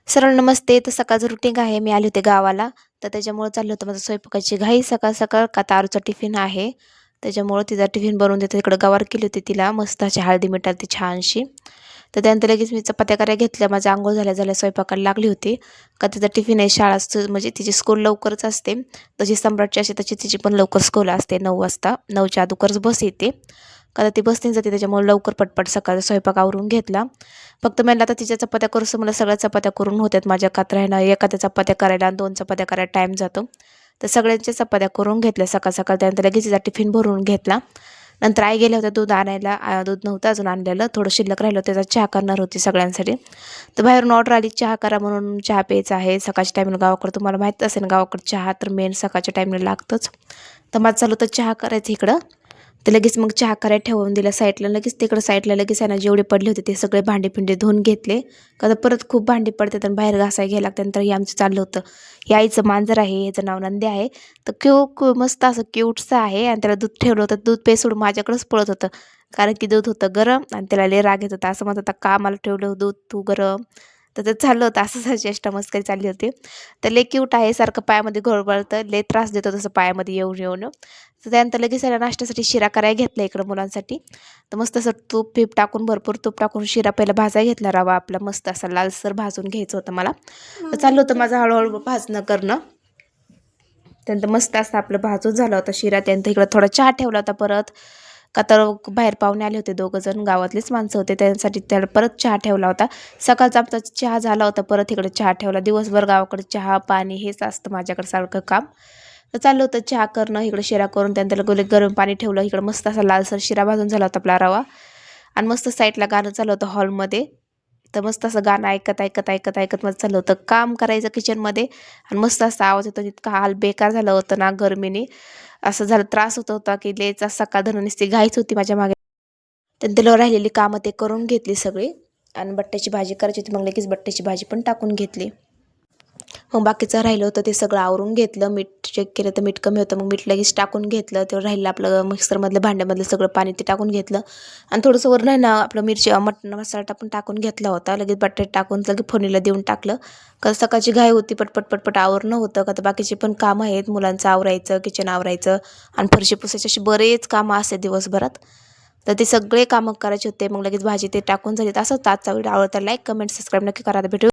सरळ नमस्ते. तर सकाळचं रुटीन आहे. मी आले होते गावाला, तर त्याच्यामुळं चाललं होतं माझं स्वयंपाकाची घाई सकाळ-सकाळ. का तारूचा टिफिन आहे, त्याच्यामुळं तिचा टिफिन बनवून देते. इकडं गवार केली होती तिला मस्त अशी हळदी मिठाची छानशी. तर त्यानंतर लगेच मी चपात्या करायला घेतल्या. माझ्या अंघोळ झाल्या-झाल्या स्वयंपाकाला लागली होती. का तिचा टिफिन आहे म्हणजे तिची स्कूल लवकरच असते. तशी सम्राटची असते तशी तिची पण लवकर स्कूल असते 9 वाजता. 9च्या अगोदरच बस येते. का ती बसने जाते त्याच्यामुळे लवकर पटपट सकाळचा स्वयंपाक आवरून घेतला. फक्त म्हणलं आता तिच्या चपात्या करूस मला सगळ्या चपात्या करून होत्यात माझ्या कात्र्यानं. एखाद्या चपात्या करायला आणि 2 चपात्या करायला टाईम जातो. तर सगळ्यांच्या चपात्या करून घेतल्या सकाळ-सकाळ. त्यानंतर लगेच तिचा टिफिन भरून घेतला. नंतर आई गेल्या होत्या दूध आणायला. दूध नव्हतं अजून आणलेलं. थोडं शिल्लक राहिलं त्याचा चहा करणार होती सगळ्यांसाठी. तर बाहेरून ऑर्डर आली चहा करा म्हणून. चहा प्यायचा आहे सकाळच्या टाईमला गावाकडं. तुम्हाला माहीत असेल गावाकडं चहा तर मेन सकाळच्या टाईमला लागतंच. तर माझं चालू होतं चहा करायचं इकडं. तर लगेच मग चहा करायला ठेवून दिला साईडला. लगेच तिकडं साईडला लगेच आहे ना जेवढे पडले होते ते सगळे भांडे-फिंडे धुवून घेतले. का तर परत खूप भांडी पडतात आणि बाहेर घासायला घ्यायला लागतं. नंतर हे आमचं चाललं होतं. हे आईचं मांजर आहे, ह्याचं नाव नंद्या आहे. तर मस्त असं क्यूटचं आहे आणि त्याला दूध ठेवलं होतं. दूध पे सोडून माझ्याकडेच पळत होतं. कारण की दूध होतं गरम आणि त्याला लय राग येत होता. असं म्हणत होता, "का मला ठेवलं दूध तू गरम?" तर ते चाललं होतं असं चेष्टा मस्करी चालली होती. तर लय क्यूट आहे. सारखं पायामध्ये घोळघळतं. लय त्रास देतो तसं पायामध्ये येऊन-येऊन. तर त्यानंतर लगेच त्याला नाश्त्यासाठी शिरा करायला घेतला इकडं मुलांसाठी. तर मस्त असं तूप-बीप टाकून भरपूर तूप टाकून शिरा पहिला भाजायला घेतला. रवा आपला मस्त असा लालसर भाजून घ्यायचं होतं मला. तर चाललं होतं माझं हळूहळू भाजणं करणं. त्यानंतर मस्त असं आपलं भाजून झाला होता शिरा. त्यानंतर इकडं थोडा चहा ठेवला होता परत. का तर बाहेर पाहुणे आले होते 2 जण गावातलेच माणसं होते त्यांसाठी त्याला परत चहा ठेवला होता. सकाळचा आमचा चहा झाला होता परत इकडे चहा ठेवला. दिवसभर गावाकडे चहा, पाणी हेच असतं माझ्याकडे सारखं काम. तर चाललं होतं चहा करणं, इकडं शिरा करून त्यानंतर गरम पाणी ठेवलं. इकडं मस्त असा लालसर शिरा भाजून झाला होता आपला रवा आणि मस्त साईडला गाणं चालू होतं हॉलमध्ये. तर मस्त असं गाणं ऐकत माझं चाललं होतं काम करायचं किचनमध्ये आणि मस्त असा आवाज येतो. इतका हाल बेकार झालं होतं ना गरमीने. असं झालं त्रास होत होता की लयच सकाळधरून नुसती घाईच होती माझ्या मागे. त्यानंतर राहिलेली कामं ते करून घेतली सगळी आणि बट्ट्याची भाजी करायची होती. मग लगेच बट्ट्याची भाजी पण टाकून घेतली. मग बाकीचं राहिलं होतं ते सगळं आवरून घेतलं. मीठ चेक केलं तर मीठ कमी होतं. मग मीठ लगेच टाकून घेतलं. तेवढं राहिलं आपलं मिक्सरमधलं भांड्यामधलं सगळं पाणी ते टाकून घेतलं आणि थोडंसं वरून आहे ना आपलं मिरची मटण मसाला पण टाकून घेतला होता. लगेच बटाटे टाकून लगेच फोडणीला देऊन टाकलं. कारण सकाळची घाई होती पटपट आवरणं होतं. का तर बाकीचे पण कामं आहेत. मुलांचं आवरायचं, किचन आवरायचं आणि फरशी पुसायचे असे बरेच कामं असतात दिवसभरात. तर ते सगळे कामं करायचे होते. मग लगेच भाजी ते टाकून झाली. तर असंच आजचा व्हिडिओ आवडता लाईक, कमेंट, सबस्क्राईब नक्की करा. भेटू